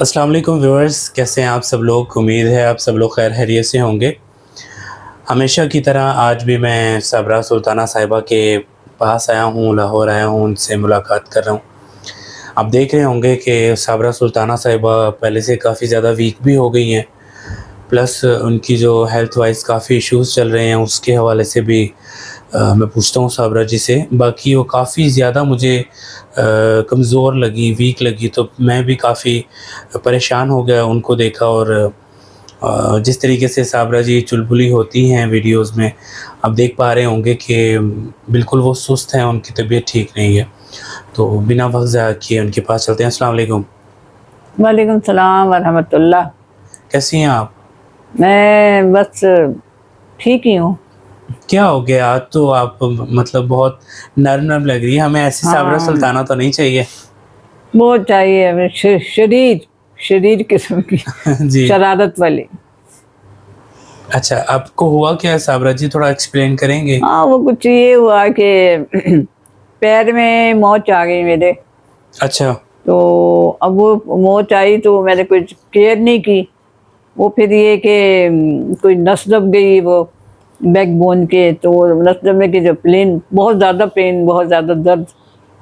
السلام علیکم ویورز، کیسے ہیں آپ سب لوگ؟ امید ہے آپ سب لوگ خیر خیریت سے ہوں گے۔ ہمیشہ کی طرح آج بھی میں صابرہ سلطانہ صاحبہ کے پاس آیا ہوں، لاہور آیا ہوں، ان سے ملاقات کر رہا ہوں۔ آپ دیکھ رہے ہوں گے کہ صابرہ سلطانہ صاحبہ پہلے سے کافی زیادہ ویک بھی ہو گئی ہیں، پلس ان کی جو ہیلتھ وائز کافی ایشوز چل رہے ہیں، اس کے حوالے سے بھی میں پوچھتا ہوں صابرہ جی سے۔ باقی وہ کافی زیادہ مجھے کمزور لگی، ویک لگی، تو میں بھی کافی پریشان ہو گیا ان کو دیکھا۔ اور جس طریقے سے صابرہ جی چلبلی ہوتی ہیں ویڈیوز میں، آپ دیکھ پا رہے ہوں گے کہ بالکل وہ سست ہیں، ان کی طبیعت ٹھیک نہیں ہے۔ تو بنا وقت ضائع کیے ان کے پاس چلتے ہیں۔ السلام علیکم۔ وعلیکم السلام ورحمۃ اللہ۔ کیسی ہیں آپ؟ میں بس ٹھیک ہی ہوں۔ کیا ہو گیا؟ آج تو آپ مطلب بہت نرم نرم لگ رہی ہے، ہمیں ایسی صابرہ سلطانہ تو نہیں چاہیے۔ وہ چاہیے ہمیں شدید قسم کی جی شرارت والی۔ اچھا، آپ کو ہوا کیا صابرہ جی؟ تھوڑا ایکسپلین کریں گے؟ ہاں، وہ کچھ یہ ہوا کہ پیر میں موچ آ گئی میرے۔ اچھا تو اب وہ موچ آئی تو میں نے کچھ کیئر نہیں کی۔ وہ پھر یہ کہ کوئی نس دب گئی وہ بیک بون کے، تو نس دبنے کے جو بہت زیادہ پین، بہت زیادہ درد۔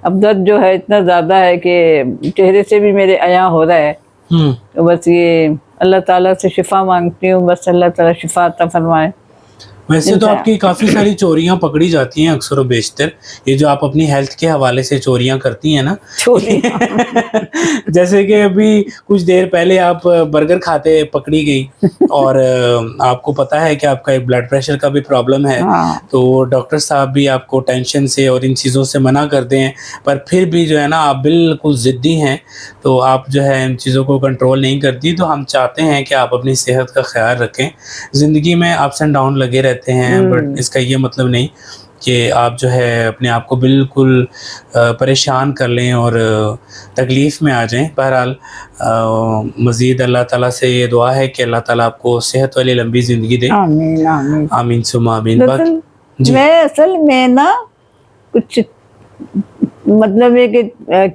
اب درد جو ہے اتنا زیادہ ہے کہ چہرے سے بھی میرے عیاں ہو رہا ہے۔ تو بس یہ اللہ تعالیٰ سے شفا مانگتی ہوں، بس اللہ تعالیٰ شفا عطا فرمائے۔ ویسے تو آپ کی کافی ساری چوریاں پکڑی جاتی ہیں اکثر و بیشتر، یہ جو آپ اپنی ہیلتھ کے حوالے سے چوریاں کرتی ہیں نا، جیسے کہ ابھی کچھ دیر پہلے آپ برگر کھاتے پکڑی گئی، اور آپ کو پتا ہے کہ آپ کا ایک بلڈ پریشر کا بھی پرابلم ہے، تو ڈاکٹر صاحب بھی آپ کو ٹینشن سے اور ان چیزوں سے منع کرتے ہیں، پر پھر بھی جو ہے نا آپ بالکل ضدی ہیں، تو آپ جو ہے ان چیزوں کو کنٹرول نہیں کرتی۔ تو ہم چاہتے ہیں کہ آپ اپنی صحت کا خیال رکھیں۔ زندگی میں اپس اینڈ ڈاؤن لگے رہتے ہیں، بٹ اس کا یہ مطلب نہیں کہ آپ جو ہے اپنے آپ کو بالکل پریشان کر لیں اور تکلیف میں آ جائیں۔ بہرحال مزید اللہ تعالیٰ سے یہ دعا ہے کہ اللہ تعالیٰ آپ کو صحت والی لمبی زندگی دے۔ آمین آمین آمین ثم آمین۔ جی میں اصل میں نا کچھ مطلب ہے کہ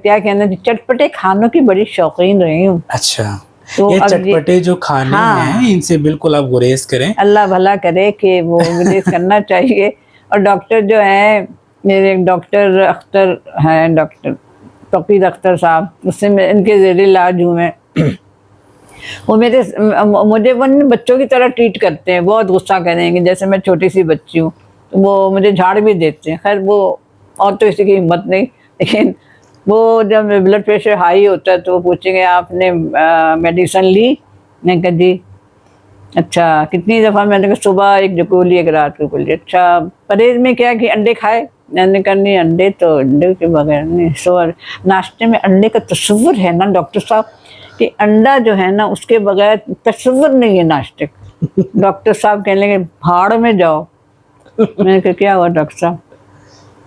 کیا کہنا، چٹپٹے کھانوں کی بڑی شوقین رہی ہوں۔ اچھا، یہ چٹپٹے جو کھانے ہیں ان سے بالکل آپ گریز کریں۔ اللہ بھلا کرے کہ وہ گریز کرنا چاہیے۔ اور ڈاکٹر جو ہیں میرے، ڈاکٹر اختر ہیں، ڈاکٹر توقیر اختر صاحب، اس سے میں ان کے زیر علاج ہوں میں۔ وہ مجھے بچوں کی طرح ٹریٹ کرتے ہیں، بہت غصہ کریں گے جیسے میں چھوٹی سی بچی ہوں، تو وہ مجھے جھاڑ بھی دیتے ہیں۔ خیر وہ اور تو اسی کی ہمت نہیں، لیکن وہ جب بلڈ پریشر ہائی ہوتا ہے تو وہ پوچھیں گے آپ نے میڈیسن لی؟ میں نے کہا جی۔ اچھا کتنی دفعہ؟ میں نے کہا صبح ایک گولی، ایک رات کو گولی۔ اچھا پرہیز میں کیا کہ انڈے کھائے؟ میں نے کہا نہیں، انڈے تو انڈے کے بغیر نہیں۔ ناشتے میں انڈے کا تصور ہے نا ڈاکٹر صاحب کہ انڈا جو ہے نا اس کے بغیر تصور نہیں ہے ناشتے کا۔ ڈاکٹر صاحب کہنے لگے بھاڑ میں جاؤ۔ میں نے کہا کیا ہوا ڈاکٹر صاحب؟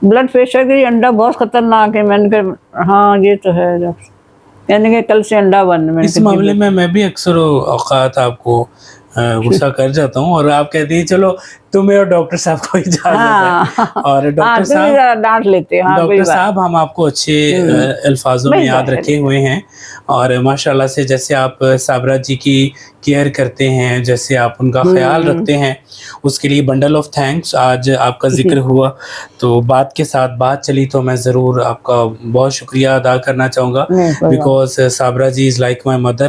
بلڈ پریشر کے لیے انڈا بہت خطرناک ہے۔ میں نے کہا ہاں یہ تو ہے ڈاکٹر صاحب۔ یعنی کہ کل سے انڈا بند۔ اس معاملے میں بھی اکثر اوقات آپ کو غصہ کر جاتا ہوں، اور آپ کہتی ہیں چلو تمہیں اور ڈاکٹر صاحب کو اجازت ہے، اور ڈاکٹر صاحب ڈانٹ لیتے ہیں۔ ڈاکٹر صاحب ہم آپ کو اچھے الفاظوں میں یاد رکھے ہوئے ہیں، اور ماشاءاللہ سے جیسے آپ صابرہ جی کی کیئر کرتے ہیں، جیسے آپ ان کا خیال رکھتے ہیں، اس کے لیے بنڈل آف تھینکس۔ آج آپ کا ذکر ہوا تو بات کے ساتھ بات چلی، تو میں ضرور آپ کا بہت شکریہ ادا کرنا چاہوں گا، because Sabira ji is like my mother,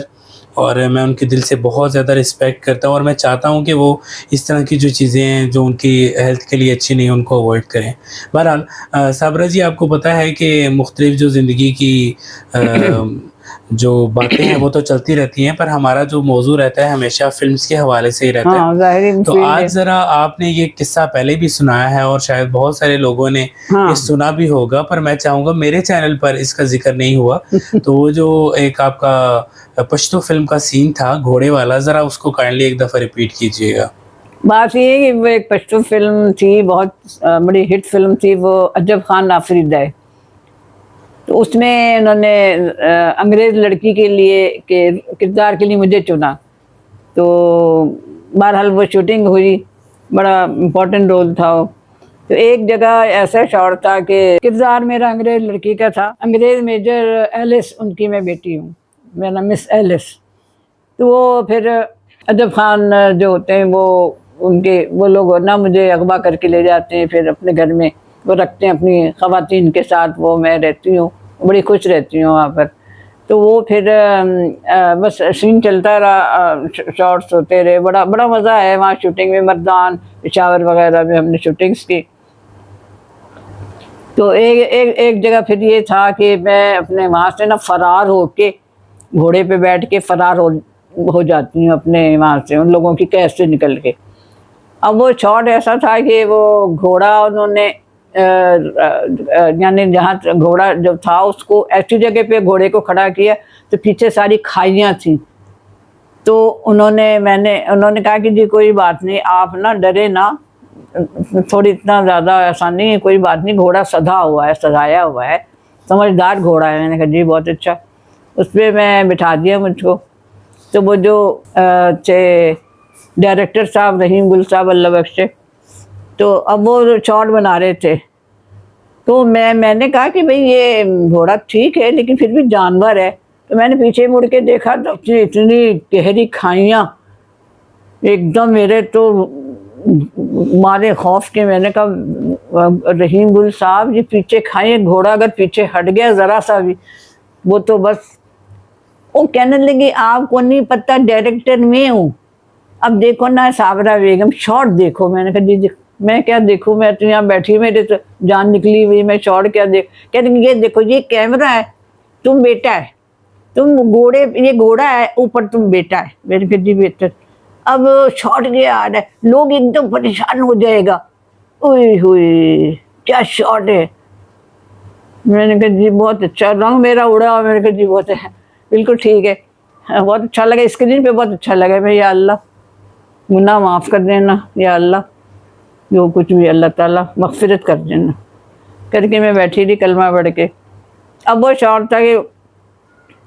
اور میں ان کے دل سے بہت زیادہ رسپیکٹ کرتا ہوں، اور میں چاہتا ہوں کہ وہ اس طرح کی جو چیزیں ہیں جو ان کی ہیلتھ کے لیے اچھی نہیں، ان کو اوائڈ کریں۔ بہرحال صابرہ جی آپ کو پتہ ہے کہ مختلف جو زندگی کی جو باتیں ہیں وہ تو چلتی رہتی ہیں، پر ہمارا جو موضوع رہتا ہے ہمیشہ فلمز کے حوالے سے ہی رہتا ہے۔ تو آج ذرا آپ نے یہ قصہ پہلے بھی سنایا ہے اور شاید بہت سارے لوگوں نے یہ سنا بھی ہوگا، پر میں چاہوں گا میرے چینل پر اس کا ذکر نہیں ہوا، تو وہ جو ایک آپ کا پشتو فلم کا سین تھا گھوڑے والا، ذرا اس کو کائنڈلی ایک دفعہ ریپیٹ کیجئے گا۔ بات یہ ہے کہ وہ ایک پشتو فلم تھی، بہت بڑی ہٹ فلم تھی، وہ عجب خان آفریدہ ہے۔ تو اس میں انہوں نے انگریز لڑکی کے لیے کردار کے لیے مجھے چنا، تو بہرحال وہ شوٹنگ ہوئی، بڑا امپورٹنٹ رول تھا وہ۔ تو ایک جگہ ایسا شاٹ تھا کہ کردار میرا انگریز لڑکی کا تھا، انگریز میجر ایلس ان کی میں بیٹی ہوں۔ मेरा नाम मिस एलिस। तो वो फिर अजब खान जो होते हैं वो लोग ना मुझे अगवा करके ले जाते हैं, फिर अपने घर में वो रखते हैं अपनी ख़वातीन के साथ। वो मैं रहती हूँ, बड़ी खुश रहती हूँ वहाँ पर। तो वो फिर बस सीन चलता रहा, शॉट्स होते रहे, बड़ा बड़ा मज़ा है वहाँ शूटिंग में। मर्दान, पेशावर वगैरह में हमने शूटिंग्स की। तो एक जगह फिर ये था कि मैं अपने वहाँ से ना फ़रार होके घोड़े पे बैठ के फ़रार हो जाती हूँ अपने वहाँ से, उन लोगों की कैद से निकल के। अब वो शॉट ऐसा था कि वो घोड़ा उन्होंने यानी जहाँ घोड़ा जो था उसको ऐसी जगह पे घोड़े को खड़ा किया तो पीछे सारी खाइयाँ थी। तो उन्होंने कहा कि जी कोई बात नहीं, आप ना डरे ना, थोड़ी इतना ज़्यादा आसानी है, कोई बात नहीं, घोड़ा सजाया हुआ है, समझदार घोड़ा है। मैंने कहा जी बहुत अच्छा। उस पर मैं बिठा दिया मुझको। तो वो जो डायरेक्टर साहब रहीम गुल साहब अल्लाह बख्शे, तो अब वो शॉट बना रहे थे। तो मैंने कहा कि भाई ये घोड़ा ठीक है लेकिन फिर भी जानवर है। तो मैंने पीछे मुड़ के देखा तो इतनी गहरी खाइयाँ एकदम, मेरे तो मारे खौफ के। मैंने कहा रहीम गुल साहब ये पीछे खाइए, घोड़ा अगर पीछे हट गया ज़रा सा भी वो तो बस। वो कहने लगी आपको नहीं पता डायरेक्टर मैं हूँ, अब देखो ना साबरा बेगम शॉट देखो। मैंने कहा जी मैं क्या देखूँ, मैं तो यहाँ बैठी, मेरे तो जान निकली हुई, मैं शॉट क्या देख। कहते ये देखो ये कैमरा है, तुम बेटा है, तुम ये घोड़ा है, ऊपर तुम बेटा है। मैंने कहा जी बेहतर। अब शॉट गया आ रहा है, लोग एकदम परेशान हो जाएगा, ओए हुए क्या शॉट है। मैंने कहा जी बहुत अच्छा, रंग मेरा उड़ा और मैंने कहा जी बहुत है, बिल्कुल ठीक है, बहुत अच्छा लगा, स्क्रीन पे बहुत अच्छा लगा। मैं या अल्लाह गुनाह माफ़ कर देना, या अल्लाह जो कुछ भी अल्लाह ताला मग़फ़िरत कर देना करके मैं बैठी रही कलमा पढ़ के। अब वो शॉट था कि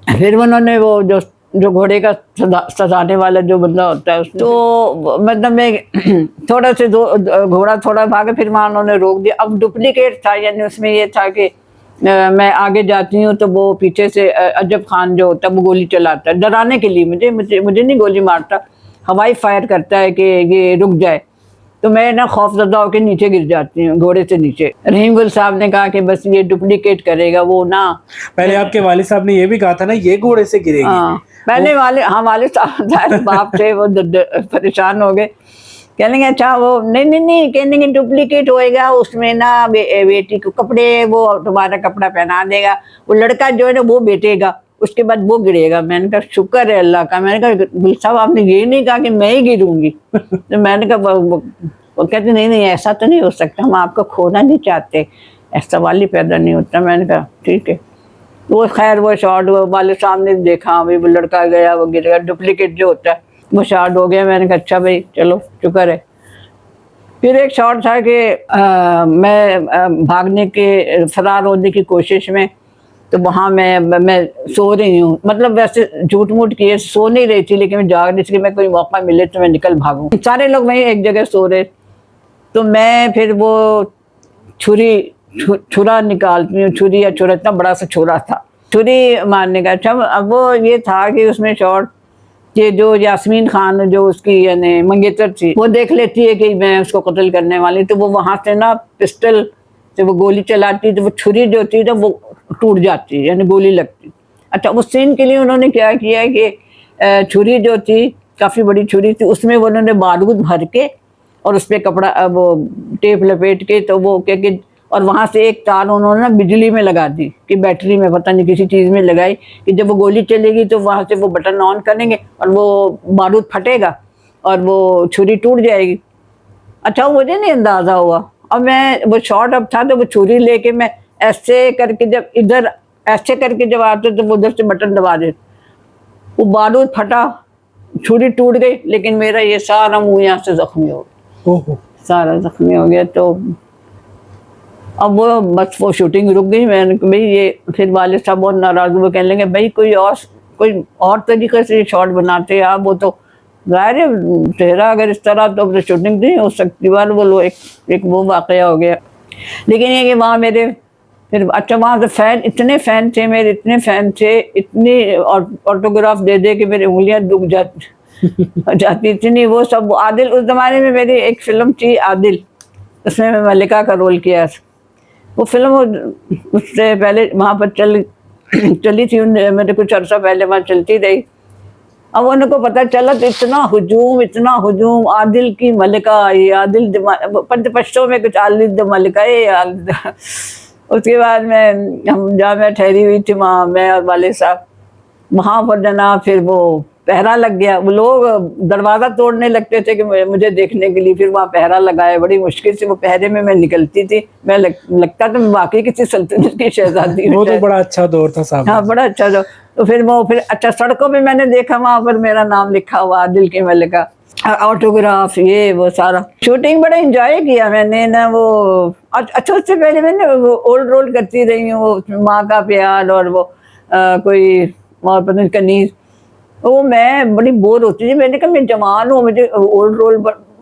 फिर उन्होंने वो जो घोड़े का सजाने वाला जो बंदा होता है उसने, तो मतलब मैं थोड़ा से घोड़ा थोड़ा भागे, फिर वहाँ उन्होंने रोक दिया। अब डुप्लीकेट था, यानी उसमें ये था कि मैं आगे जाती हूँ तो वो पीछे से अजब खान जो होता है वो गोली चलाता है डराने के लिए, मुझे नहीं गोली मारता, हवाई फायर करता है कि ये रुक जाए। तो मैं ना खौफजदा होकर नीचे गिर जाती हूँ घोड़े से नीचे। रहीम गुल साहब ने कहा कि बस ये डुप्लीकेट करेगा वो ना। पहले आपके वालिद साहब ने ये भी कहा था ना ये घोड़े से गिरेगी। हाँ पहले वालिद साहब बाप थे वो परेशान हो गए, कहने अच्छा वो नहीं कहने डुप्लीकेट होएगा, उसमें ना बेटी को कपड़े, वो तुम्हारा कपड़ा पहना देगा, वो लड़का जो है ना वो बेटेगा, उसके बाद वो गिरेगा। मैंने कहा शुक्र है अल्लाह का। मैंने कहा गुल साहब आपने ये नहीं कहा कि मैं ही गिरूंगी। तो मैंने कहा वो कहते नहीं ऐसा तो नहीं हो सकता, हम आपको खोना नहीं चाहते, ऐसा सवाल ही पैदा नहीं होता। मैंने कहा ठीक है। वो खैर वो शॉट वाले सामने देखा, भाई वो लड़का गया वो गिरेगा, डुप्लीकेट जो होता है वो शॉट हो गया। मैंने कहा अच्छा भाई चलो शुक्र है। फिर एक शॉट था कि मैं भागने के फरार होने की कोशिश में, तो वहाँ मैं सो रही हूँ, मतलब वैसे झूठ मूठ किए सो नहीं रही थी, लेकिन मैं जाग रही थी कि मैं कोई मौका मिले तो मैं निकल भागूँ। सारे लोग वहीं एक जगह सो रहे, तो मैं फिर वो छुरा निकालती हूँ, छुरी या छुरा, इतना बड़ा सा छुरा था छुरी मारने का। अच्छा अब वो ये था कि उसमें शॉट कि जो यास्मीन खान जो उसकी यानी मंगेतर थी वो देख लेती है कि मैं उसको कत्ल करने वाली, तो वो वहाँ से ना पिस्टल से वो गोली चलाती, तो वो छुरी जो थी तो वो टूट जाती, यानी गोली लगती। अच्छा उस सीन के लिए उन्होंने क्या किया कि छुरी जो थी काफ़ी बड़ी छुरी थी, उसमें वो उन्होंने बारूद भर के और उस पर कपड़ा वो टेप लपेट के, तो वो क्या कि और वहाँ से एक तार उन्होंने ना बिजली में लगा दी कि बैटरी में पता नहीं किसी चीज़ में लगाई कि जब वो गोली चलेगी तो वहाँ से वो बटन ऑन करेंगे और वो बारूद फटेगा और वो छुरी टूट जाएगी। अच्छा मुझे नहीं अंदाज़ा हुआ, अब मैं वो शॉट अब था तो वो छुरी लेके मैं ऐसे करके जब इधर ऐसे करके जब आते तो वो उधर से बटन दबा देते, वो बारूद फटा, छुरी टूट गई, लेकिन मेरा ये सारा मुँह यहाँ से ज़ख्मी हो गया, सारा ज़ख्मी हो गया। तो अब वो बस वो शूटिंग रुक गई। मैंने भाई ये फिर वाले साहब बहुत नाराज़ हुए, कहने लगे भाई कोई और तरीके से शॉट बनाते आप, वो तो ज़ाहिर है चेहरा अगर इस तरह तो शूटिंग नहीं हो सकती। वाल बोलो एक वो वाक़या हो गया। लेकिन ये कि वहाँ मेरे پھر اچھا وہاں سے فین، اتنے فین تھے میرے، اتنے فین تھے، اتنی آٹوگراف دے دے کہ میری انگلیاں دکھ جاتی تھی نہیں وہ سب. عادل، اس زمانے میں میری ایک فلم تھی عادل، اس میں ملکہ کا رول کیا. وہ فلم اس سے پہلے وہاں پر چلی تھی، میرے کچھ عرصہ پہلے وہاں چلتی رہی. اب ان کو پتہ چلا تو اتنا ہجوم، عادل کی ملکہ آئی، عادل پشتوں میں کچھ عادل ملکہ ہے. اس کے بعد جہاں میں ٹھہری ہوئی تھی وہاں میں اور والد صاحب، وہاں پر جناب پھر وہ پہرا لگ گیا. وہ لوگ دروازہ توڑنے لگتے تھے کہ مجھے دیکھنے کے لیے، پھر وہاں پہرا لگائے. بڑی مشکل سے وہ پہرے میں نکلتی تھی. میں لگتا تو واقعی کسی سلطنت کی شہزادی. وہ تو بڑا اچھا دور تھا صاحب. ہاں بڑا اچھا دور. تو پھر اچھا سڑکوں پہ میں نے دیکھا وہاں پر میرا نام لکھا ہوا عادل کی ملکہ، آٹوگراف، یہ وہ سارا. شوٹنگ بڑا انجوائے کیا میں نے نا. وہ اچھا اس سے پہلے میں نے اولڈ رول کرتی رہی ہوں، وہ ماں کا پیار اور وہ کوئی اور پتہ نہیں کنیز. وہ میں بڑی بور ہوتی تھی. میں نے کہا میں جوان ہوں، مجھے اولڈ رول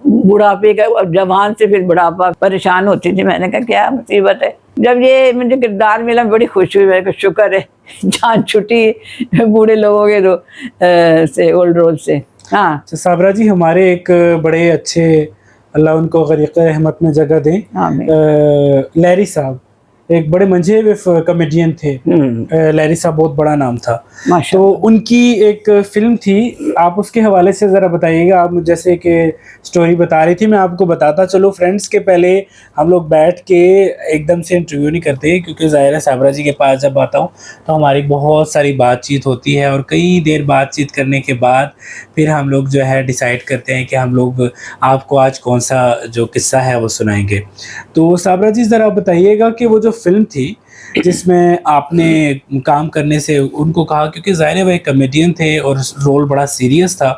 بڑھاپے کا، جوان سے پھر بڑھاپا، پریشان ہوتی تھی. میں نے کہا کیا مصیبت ہے. جب یہ مجھے کردار ملا بڑی خوش ہوئی. میں کہ شکر ہے جان چھٹی بوڑھے لوگوں کے سے اولڈ رول سے. ہاں صابرہ جی، ہمارے ایک بڑے اچھے، اللہ ان کو غریق رحمت میں جگہ دیں، لہری صاحب ایک بڑے منجھے ہوئے کامیڈین تھے. لہری صاحب بہت بڑا نام تھا. تو ان کی ایک فلم تھی، آپ اس کے حوالے سے ذرا بتائیے گا. آپ جیسے کہ سٹوری بتا رہی تھی، میں آپ کو بتاتا چلو. فرینڈس کے پہلے ہم لوگ بیٹھ کے ایک دم سے انٹرویو نہیں کرتے، کیونکہ ظاہر ہے صابرہ جی کے پاس جب آتا ہوں تو ہماری بہت ساری بات چیت ہوتی ہے، اور کئی دیر بات چیت کرنے کے بعد پھر ہم لوگ جو ہے ڈیسائیڈ کرتے ہیں کہ ہم لوگ آپ کو آج کون سا جو قصہ ہے وہ سنائیں گے. تو صابرہ جی ذرا بتائیے گا کہ وہ جو فلم تھی جس میں آپ نے کام کرنے سے ان کو کہا، کیونکہ ظاہر ہے وہ ایک کامیڈین تھے اور رول بڑا سیریس تھا،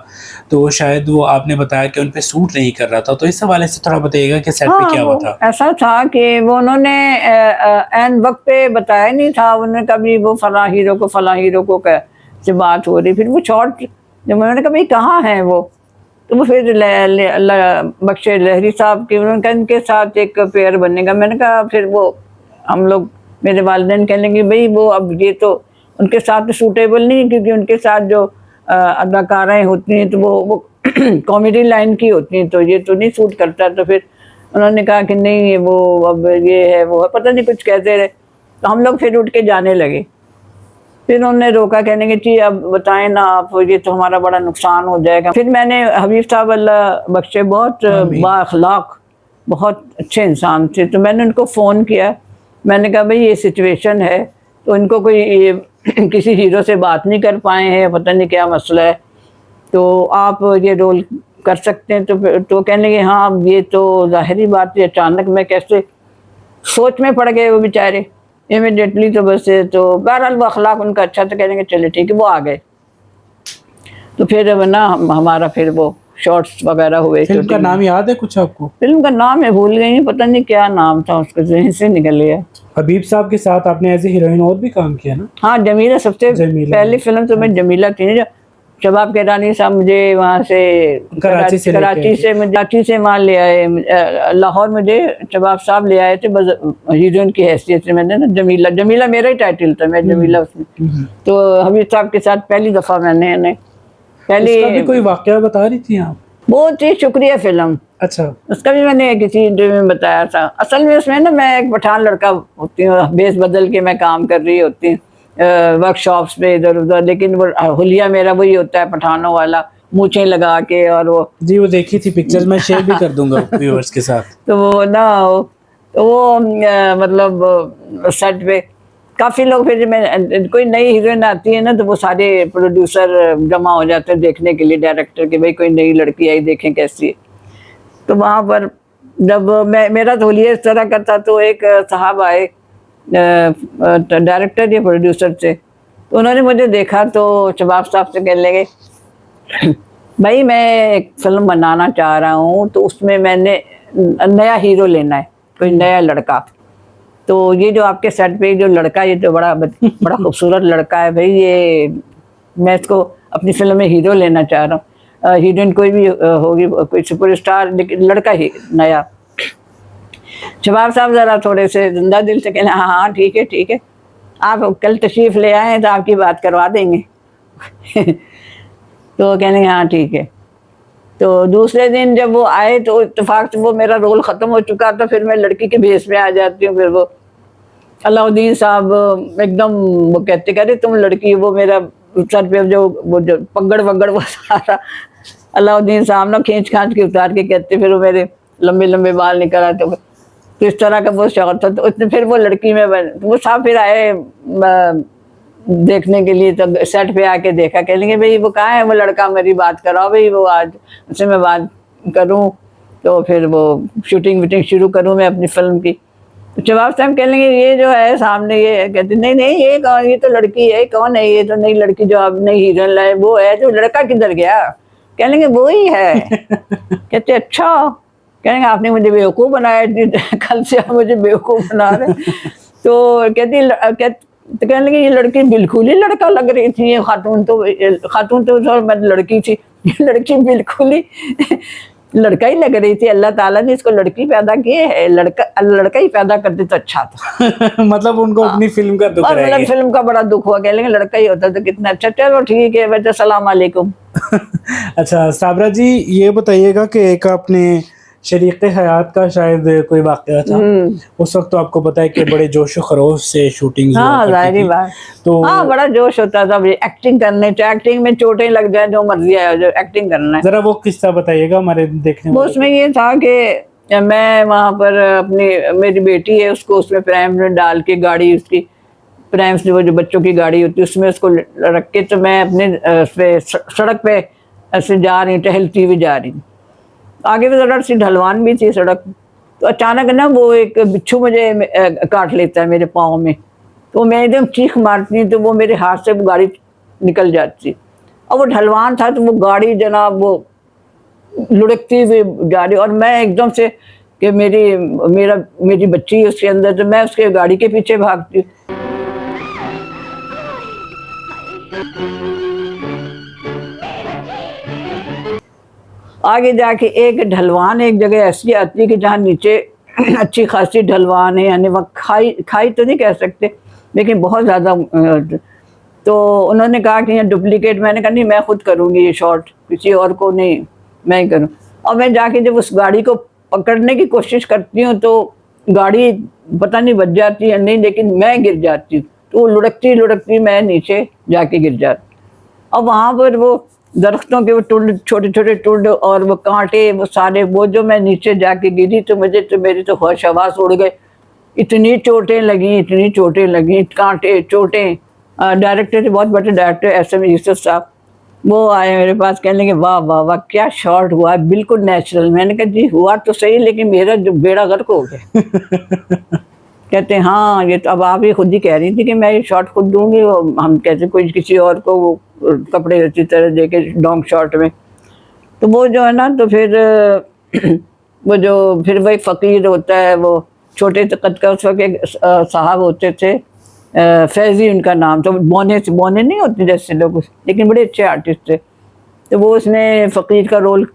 تو شاید وہ آپ نے بتایا کہ ان پہ سوٹ نہیں کر رہا تھا. تو اس حوالے سے تھوڑا بتائیے گا کہ سیٹ پہ کیا ہوا تھا. ایسا تھا کہ وہ انہوں نے عین وقت پہ بتایا نہیں تھا. انہوں نے کبھی وہ فلاں ہیرو کو سے بات ہو رہی، پھر وہ شارٹ جب میں نے کہا بھائی کہاں ہیں وہ، تو وہ پھر اللہ بخشے لہری صاحب کی، انہوں نے کہا ان کے ساتھ ایک پیئر بنے گا. میں نے کہا پھر وہ ہم لوگ، میرے والدین کہنے لگے بھائی وہ اب یہ تو ان کے ساتھ سوٹیبل نہیں، کیونکہ ان کے ساتھ جو اداکارائیں ہوتی ہیں تو وہ کامیڈی لائن کی ہوتی ہیں، تو یہ تو نہیں سوٹ کرتا. تو پھر انہوں نے کہا کہ نہیں وہ اب یہ ہے وہ پتہ نہیں کچھ کہتے رہے. تو ہم لوگ پھر اٹھ کے جانے لگے. پھر انہوں نے روکا، کہنے کہ جی اب بتائیں نا آپ، یہ تو ہمارا بڑا نقصان ہو جائے گا. پھر میں نے، حبیب صاحب اللہ بخشے بہت با اخلاق، بہت اچھے انسان تھے، تو میں نے ان کو فون کیا. میں نے کہا بھائی یہ سچویشن ہے، تو ان کو کوئی کسی ہیرو سے بات نہیں کر پائے ہیں، پتہ نہیں کیا مسئلہ ہے، تو آپ یہ رول کر سکتے ہیں. تو کہنے لگے ہاں یہ تو ظاہری بات ہے، اچانک میں کیسے، سوچ میں پڑ گئے وہ بیچارے امیڈیٹلی. تو بس تو بہرحال وہ اخلاق ان کا اچھا تھا، کہنے کہ چلے ٹھیک ہے. وہ آ گئے. تو پھر نا ہمارا پھر وہ شارٹس وغیرہ ہوئے. فلم کا نام یاد ہے کچھ آپ کو؟ فلم کا نام میں بھول گئی ہوں، پتہ نہیں کیا نام تھا اس کے، ذہن سے نکل گیا. حبیب صاحب کے ساتھ آپ نے ایز اے ہیروئن اور بھی کام کیا نا؟ ہاں جمیلہ، سب سے پہلی فلم تو میں جمیلہ تھی. شباب کیرانی صاحب مجھے وہاں سے کراچی سے وہاں لے آئے، لاہور مجھے شباب صاحب لے آئے تھے ہیروئن کی حیثیت سے. میں نے نا جمیلہ میرا ہی ٹائٹل تھا، میں جمیلہ اس میں. تو حبیب صاحب کے ساتھ پہلی دفعہ میں نے اس کا بھی کوئی واقعہ بتا رہی تھی آپ؟ بہت ہی شکریہ فلم. اچھا، اس کا بھی میں نے کسی انٹرویو میں بتایا تھا. اصل میں اس میں نا میں ایک پٹھان لڑکا ہوتی ہوں، بیس بدل کے میں کام کر رہی ہوتی ہوں ورک شاپس پہ ادھر ادھر، لیکن وہ حلیہ میرا وہی ہوتا ہے پٹھانوں والا، مونچھیں لگا کے. اور وہ جی وہ دیکھی تھی پکچرز، میں شیئر بھی کر دوں گا ویورز کے ساتھ. تو وہ نا وہ مطلب سیٹ پہ کافی لوگ، پھر میں کوئی نئی ہیروئن آتی ہے نا تو وہ سارے پروڈیوسر جمع ہو جاتے ہیں دیکھنے کے لیے، ڈائریکٹر کہ بھائی کوئی نئی لڑکی آئی دیکھیں کیسی ہے. تو وہاں پر جب میرا تو حلیہ اس طرح کا تھا، تو ایک صاحب آئے ڈائریکٹر یا پروڈیوسر سے. تو انہوں نے مجھے دیکھا تو شباب صاحب سے کہنے لگے بھائی میں ایک فلم بنانا چاہ رہا ہوں، تو اس میں نے نیا ہیرو لینا ہے، کوئی نیا لڑکا. تو یہ جو آپ کے سیٹ پہ جو لڑکا، یہ تو بڑا خوبصورت لڑکا ہے بھائی، یہ میں اس کو اپنی فلم میں ہیرو لینا چاہ رہا ہوں. ہیروئن کوئی بھی ہوگی، کوئی سپر اسٹار، لیکن لڑکا ہی نیا. शबाब साहब ज़रा थोड़े से जिंदा दिल से कहने हाँ हाँ ठीक है, आप कल तशरीफ़ ले आए तो आपकी बात करवा देंगे। तो वो कहने हाँ ठीक है। तो दूसरे दिन जब वो आए तो इत्तेफाक से वो मेरा रोल ख़त्म हो चुका था, फिर मैं लड़की के भेस में आ जाती हूँ। फिर वो अलाउद्दीन साहब एकदम वो कहते तुम लड़की, वो मेरा सर पे जो पगड़ वगड़ वो सारा अलाउद्दीन साहब ना खींच खांच के उतार के कहते, फिर वो मेरे लंबे लंबे बाल निकल आते। तो इस तरह का वो शौक था। तो फिर वो लड़की में वो साहब फिर आए देखने के लिए, तो सेट पे आके देखा, कह लेंगे भाई वो कहाँ है वो लड़का, मेरी बात कराओ भाई, वो आज उससे मैं बात करूँ तो फिर वो शूटिंग वूटिंग शुरू करूँ मैं अपनी फिल्म की। तो जवाब साहब कह लेंगे ये जो है सामने, ये कहते नहीं नहीं ये कौन, ये तो लड़की है, कौन है ये, तो नई लड़की जो आप नई हीरोइन लाए वो है। जो लड़का किधर गया, कह लेंगे वो ही है। कहते अच्छा, कहेंगे आपने मुझे बेवकूफ़ बनाया, कल से आप मुझे बेवकूफ़ बना रहे। तो कहते कहने लगे ये लड़की बिल्कुल ही लड़का लग रही थी, ये खातून तो मैं लड़की थी, ये लड़की बिल्कुल ही लड़का ही लग रही थी। अल्लाह ताला ने इसको लड़की पैदा की है, लड़का ही पैदा करते तो अच्छा था। मतलब उनको अपनी फिल्म का दुख रह गया। फिल्म का बड़ा दुख हुआ, कह लेंगे लड़का ही होता तो कितना अच्छा। चलो ठीक है बेटा, सलाम अलैकुम। अच्छा साबरा जी, ये बताइएगा कि एक आपने शरीक हयात का शायद कोई वाक़या था, उस वक्त तो आपको पता है कि बड़े जोश खरोश से शूटिंग हाँ जाहिर बात, तो हाँ बड़ा जोश होता था एक्टिंग करने, चाहे एक्टिंग में चोटें लग जाए जो मर्जी है, जो एक्टिंग करना है। जरा वो किस्सा बताइएगा हमारे देखने में। उसमें ये था कि मैं वहाँ पर अपनी मेरी बेटी है उसको उसमें प्रैम में डाल के, गाड़ी उसकी प्रैम से वो जो बच्चों की गाड़ी होती है उसमें उसको रख के, तो मैं अपने सड़क पे ऐसे जा रही, टहलती हुई जा रही, आगे भी ज़रा सी ढलवान भी थी सड़क। तो अचानक ना वो एक बिच्छू मुझे काट लेता है मेरे पाँव में, तो मैं एकदम चीख मारती, तो वो मेरे हाथ से वो गाड़ी निकल जाती, और वो ढलवान था तो वो गाड़ी जनाब वो लुढ़कती हुई जा रही, और मैं एकदम से कि मेरी बच्ची है उसके अंदर, तो मैं उसके गाड़ी के पीछे भागती। आगे जाके एक ढलवान एक जगह ऐसी आती है कि जहाँ नीचे अच्छी खासी ढलवान है, यानी वह खाई तो नहीं कह सकते लेकिन बहुत ज़्यादा। तो उन्होंने कहा कि ये डुप्लीकेट, मैंने कहा नहीं मैं खुद करूँगी ये शॉट, किसी और को नहीं, मैं ही करूँ। और मैं जाके जब उस गाड़ी को पकड़ने की कोशिश करती हूँ तो गाड़ी पता नहीं बच जाती है नहीं, लेकिन मैं गिर जाती हूँ, तो वो लुढ़कती मैं नीचे जाके गिर जाती। और वहाँ पर वो दरख्तों के वो टुंड, छोटे छोटे टुंड और वो कांटे, वो सारे, वो जो मैं नीचे जाके गिरी तो मेरी तो होश हवास उड़ गए, इतनी चोटें लगी, कांटे चोटें। डायरेक्टर थे, बहुत बड़े डायरेक्टर SM यूसुफ साहब, वो आए मेरे पास, कहने लगे वाह वाह वाह क्या शॉट हुआ, बिल्कुल नेचुरल। मैंने कहा जी हुआ तो सही, लेकिन मेरा जो बेड़ा गर्क हो गया। कहते हाँ ये तो अब आप ही खुद ही कह रही थी कि मैं ये शॉट खुद दूंगी, हम कहते कोई किसी और को वो कपड़े अच्छी तरह दे के लॉन्ग शॉट में। तो वो जो है ना, तो फिर वो जो फिर वही फ़कीर होता है, वो छोटे कद का उस वक्त साहब होते थे, फैज़ी उनका नाम, तो बोने नहीं होते जैसे लोग, लेकिन बड़े अच्छे आर्टिस्ट थे। तो वो उसमें फ़कीर का रोल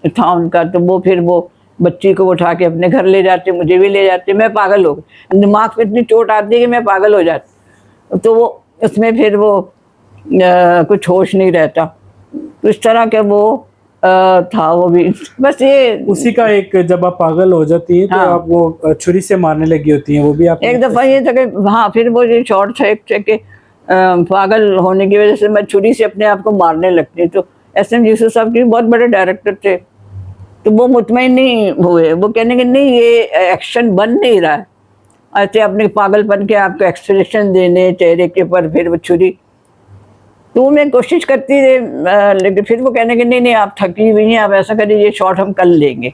था उनका। तो वो फिर वो बच्ची को उठा के अपने घर ले जाते, मुझे भी ले जाते, मैं पागल हो गई, दिमाग पे इतनी चोट आती है कि मैं पागल हो जाती। तो वो उसमें फिर वो कुछ होश नहीं रहता, तो इस तरह का वो था वो भी। बस ये उसी का एक, जब आप पागल हो जाती है तो आप वो छुरी से मारने लगी होती हैं, वो भी आप एक दफ़ा ये था कि हाँ, फिर वो ये शॉर्ट था एक कि पागल होने की वजह से मैं छुरी से अपने आप को मारने लगती। तो SM यूसुफ साहब के बहुत बड़े डायरेक्टर थे, तो वो मुतमईन नहीं हुए, वो कहने कि नहीं ये एक्शन बन नहीं रहा है, ऐसे अपने पागलपन के आपको एक्सप्रेशन देने चेहरे के ऊपर, फिर वो छुरी। तो मैं कोशिश करती रही, लेकिन फिर वो कहने कि नहीं आप थकी हुई हैं, आप ऐसा करिए ये शॉट हम कल लेंगे,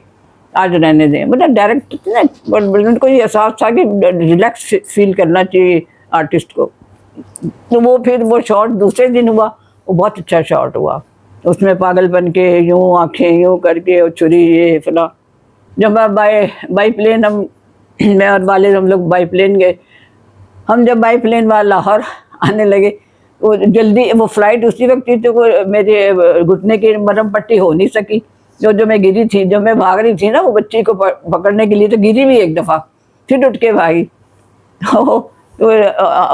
आज रहने दें। मतलब डायरेक्टर ना उनको ये एहसास था कि रिलैक्स फील करना चाहिए आर्टिस्ट को। तो वो फिर वो शॉट दूसरे दिन हुआ, वो बहुत अच्छा शॉट हुआ, उसमें पागलपन के यूँ आँखें यूँ करके और छुरी ये फला। जब मैं बाई प्लेन मैं और वाले हम लोग बाई प्लेन गए, हम जब बाई प्लेन वाला लाहौर आने लगे, वो जल्दी वो फ्लाइट उसी वक्त थी, तो मेरे घुटने की मरहम पट्टी हो नहीं सकी, जो मैं गिरी थी, जो मैं भाग रही थी ना वो बच्ची को पकड़ने के लिए, तो गिरी भी एक दफ़ा, फिर उठ के भागी। तो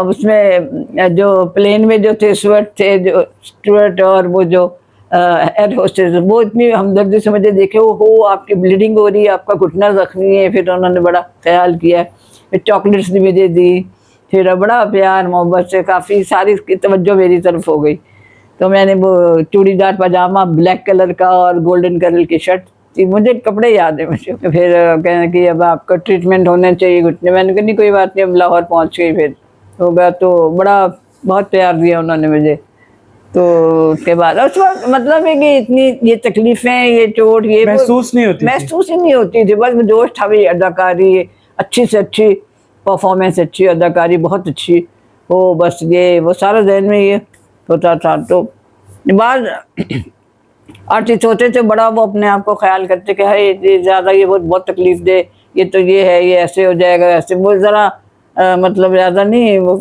उसमें जो प्लेन में जो थे स्टुअर्ट थे, जो स्टुअर्ट और वो जो एयर होस्टेस, वो इतनी हमदर्दी से मुझे देखे, वो हो आपकी ब्लीडिंग हो रही है, आपका घुटना जख्मी है, फिर उन्होंने बड़ा ख्याल किया, फिर चॉकलेट्स भी मुझे दी, फिर बड़ा प्यार मोहब्बत से काफ़ी सारी तवज्जो मेरी तरफ हो गई। तो मैंने वो चूड़ीदार पजामा ब्लैक कलर का और गोल्डन कलर की शर्ट थी, मुझे कपड़े याद है मुझे। फिर कहने कि अब आपका ट्रीटमेंट होना चाहिए घुटने, मैंने कहा नहीं कोई बात नहीं, अब लाहौर पहुँच गई, फिर हो गया। तो बड़ा बहुत प्यार दिया उन्होंने मुझे। तो उसके बाद उस वक्त मतलब है कि इतनी ये तकलीफ़ें, ये चोट, ये महसूस नहीं होती, महसूस ही नहीं होती थी, बस जोश था भाई, अदाकारी अच्छी से अच्छी परफॉर्मेंस, अच्छी अदाकारी बहुत अच्छी हो, बस ये वो सारा जहन में ये होता था। तो बाद आर्टिस्ट होते थे बड़ा वो अपने आप को ख्याल करते कि है ये ज़्यादा, ये बहुत तकलीफ़ दे, ये तो ये है, ये ऐसे हो जाएगा, ऐसे, वो ज़रा मतलब ज़्यादा नहीं वो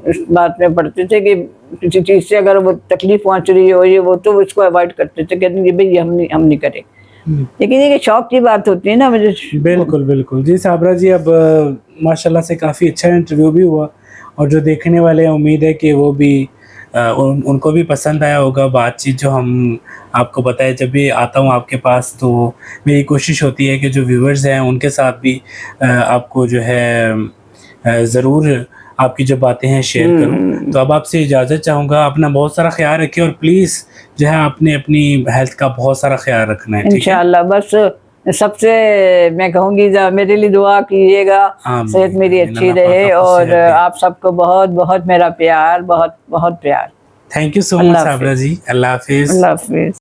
इस बात में पढ़ते थे कि किसी चीज़ से अगर वो तकलीफ़ पहुँच रही हो ये वो, तो उसको अवॉइड करते थे, कहते हैं भाई हम नहीं करें। लेकिन ये शौक की बात होती है ना मुझे। बिल्कुल बिल्कुल जी साबरा जी, अब माशाल्लाह से काफ़ी अच्छा इंटरव्यू भी हुआ, और जो देखने वाले हैं उम्मीद है कि वो भी उनको भी पसंद आया होगा बातचीत जो हम आपको बताए। जब भी आता हूँ आपके पास तो मेरी कोशिश होती है कि जो व्यूअर्स हैं उनके साथ भी आपको जो है ज़रूर आपकी जो बातें हैं शेयर करूँ। तो अब आपसे इजाज़त चाहूँगा, अपना बहुत सारा ख्याल रखिए, और प्लीज़ जो है आपने अपनी हेल्थ का बहुत सारा ख्याल रखना है, ठीक है? इंशाअल्लाह। बस सबसे मैं कहूँगी मेरे लिए दुआ कीजिएगा, सेहत मेरी अच्छी रहे, और आप सबको बहुत बहुत मेरा प्यार, बहुत बहुत प्यार। Thank you so much Sabira ji, अल्लाह हाफिज़। अल्लाह हाफिज़।